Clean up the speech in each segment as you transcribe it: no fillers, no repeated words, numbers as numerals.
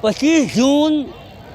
25 जून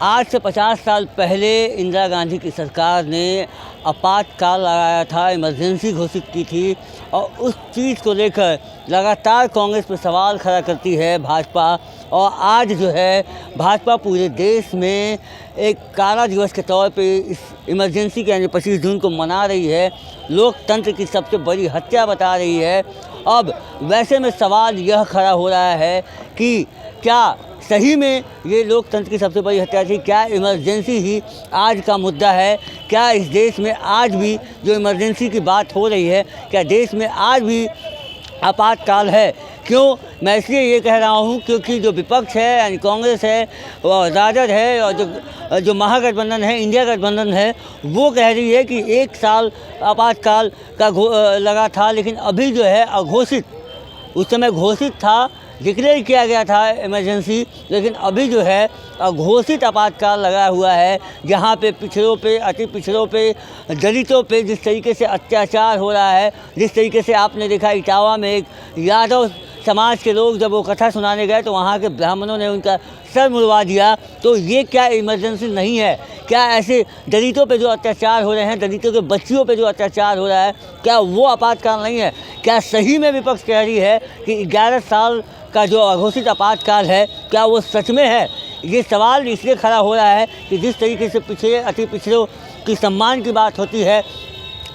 आज से 50 साल पहले इंदिरा गांधी की सरकार ने आपातकाल लगाया था, इमरजेंसी घोषित की थी और उस चीज़ को लेकर लगातार कांग्रेस पर सवाल खड़ा करती है भाजपा। और आज जो है भाजपा पूरे देश में एक काला दिवस के तौर पे इस इमरजेंसी के यानी 25 जून को मना रही है, लोकतंत्र की सबसे बड़ी हत्या बता रही है। अब वैसे में सवाल यह खड़ा हो रहा है कि क्या सही में ये लोकतंत्र की सबसे बड़ी हत्या थी? क्या इमरजेंसी ही आज का मुद्दा है? क्या इस देश में आज भी जो इमरजेंसी की बात हो रही है, क्या देश में आज भी आपातकाल है? क्यों मैं इसलिए ये कह रहा हूँ क्योंकि जो विपक्ष है यानी कांग्रेस है और राजद है और जो महागठबंधन है, इंडिया गठबंधन है, वो कह रही है कि 1 साल आपातकाल का लगा था, लेकिन अभी जो है अघोषित, उस समय घोषित था, डिक्लेयर किया गया था इमरजेंसी, लेकिन अभी जो है अघोषित आपातकाल लगा हुआ है, जहाँ पे पिछड़ों पे, अति पिछड़ों पे, दलितों पे जिस तरीके से अत्याचार हो रहा है, जिस तरीके से आपने देखा इटावा में एक यादव समाज के लोग जब वो कथा सुनाने गए तो वहाँ के ब्राह्मणों ने उनका सर मुड़वा दिया। तो ये क्या इमरजेंसी नहीं है? क्या ऐसे दलितों पे जो अत्याचार हो रहे हैं, दलितों के बच्चियों पे जो अत्याचार हो रहा है, क्या वो आपातकाल नहीं है? क्या सही में विपक्ष कह रही है कि 11 साल का जो अघोषित आपातकाल है, क्या वो सच में है? ये सवाल इसलिए खड़ा हो रहा है कि जिस तरीके से पिछड़े, अति पिछड़ों की सम्मान की बात होती है,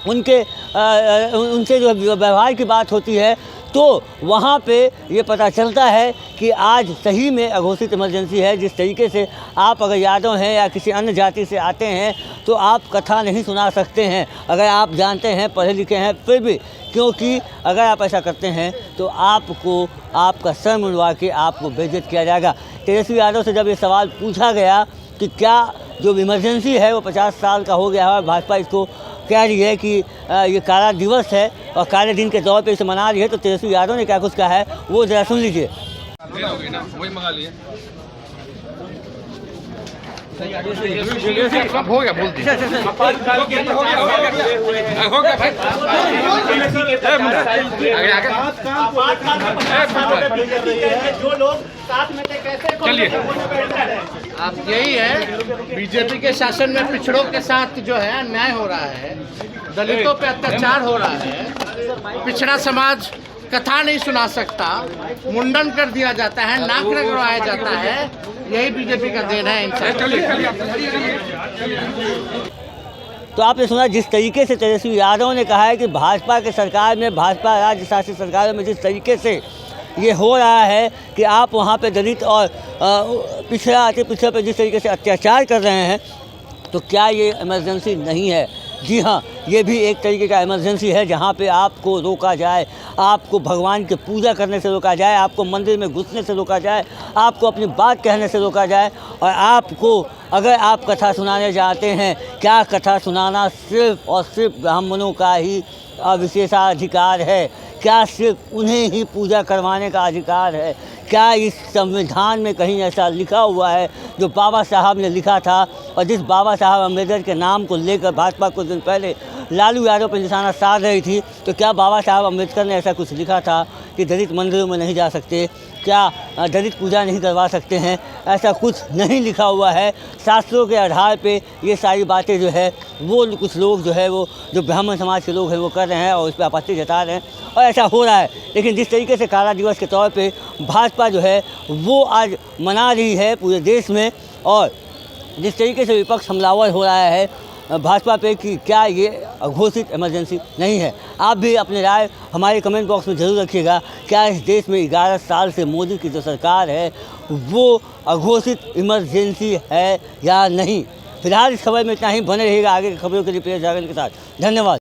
उनसे जो व्यवहार की बात होती है, तो वहाँ पे ये पता चलता है कि आज सही में अघोषित इमरजेंसी है। जिस तरीके से आप अगर यादव हैं या किसी अन्य जाति से आते हैं तो आप कथा नहीं सुना सकते हैं, अगर आप जानते हैं, पढ़े लिखे हैं, फिर भी, क्योंकि अगर आप ऐसा करते हैं तो आपको आपका सर मुड़वा के आपको बेइज्जत किया जाएगा। तेजस्वी यादव से जब ये सवाल पूछा गया कि क्या जो इमरजेंसी है वो 50 साल का हो गया है और भाजपा इसको कह रही है कि ये काला दिवस है और काले दिन के तौर पे इसे मना रही है, तो तेजस्वी यादव ने क्या कुछ कहा है वो ज़रा सुन लीजिए। हो गया, बोल दीजिए। जो लोग साथ में थे कैसे? चलिए, आप यही है, बीजेपी के शासन में पिछड़ों के साथ जो है अन्याय हो रहा है, दलितों पे अत्याचार हो रहा है, पिछड़ा समाज कथा नहीं सुना सकता, मुंडन कर दिया जाता है, नाक रगड़वाया जाता है, यही बीजेपी का देन है इंसान। तो आपने सुना जिस तरीके से तेजस्वी यादव ने कहा है कि भाजपा के सरकार में, भाजपा राज्य शासित सरकारों में जिस तरीके से ये हो रहा है कि आप वहाँ पे दलित और पिछड़ा, अति पिछड़ा पे जिस तरीके से अत्याचार कर रहे हैं, तो क्या ये इमरजेंसी नहीं है? जी हाँ, ये भी एक तरीके का इमरजेंसी है, जहाँ पे आपको रोका जाए, आपको भगवान की पूजा करने से रोका जाए, आपको मंदिर में घुसने से रोका जाए, आपको अपनी बात कहने से रोका जाए, और आपको अगर आप कथा सुनाने जाते हैं, क्या कथा सुनाना सिर्फ और सिर्फ ब्राह्मणों का ही विशेषाधिकार है? क्या सिर्फ उन्हें ही पूजा करवाने का अधिकार है? क्या इस संविधान में कहीं ऐसा लिखा हुआ है जो बाबा साहब ने लिखा था और जिस बाबा साहब अम्बेडकर के नाम को लेकर भाजपा कुछ दिन पहले लालू यादव पर निशाना साध रही थी, तो क्या बाबा साहब अम्बेडकर ने ऐसा कुछ लिखा था कि दलित मंदिरों में नहीं जा सकते, क्या दलित पूजा नहीं करवा सकते हैं? ऐसा कुछ नहीं लिखा हुआ है। शास्त्रों के आधार पे ये सारी बातें जो है वो कुछ लोग जो है वो जो ब्राह्मण समाज के लोग हैं वो कर रहे हैं और इस पर आपत्ति जता रहे हैं और ऐसा हो रहा है। लेकिन जिस तरीके से काला दिवस के तौर पे भाजपा जो है वो आज मना रही है पूरे देश में, और जिस तरीके से विपक्ष हमलावर हो रहा है भाजपा पे कि क्या ये अघोषित इमरजेंसी नहीं है? आप भी अपनी राय हमारे कमेंट बॉक्स में ज़रूर रखिएगा। क्या इस देश में 11 साल से मोदी की जो सरकार है वो अघोषित इमरजेंसी है या नहीं? फिलहाल इस खबर में इतना ही। बने रहिएगा आगे की खबरों के लिए प्रिय जागरण के साथ। धन्यवाद।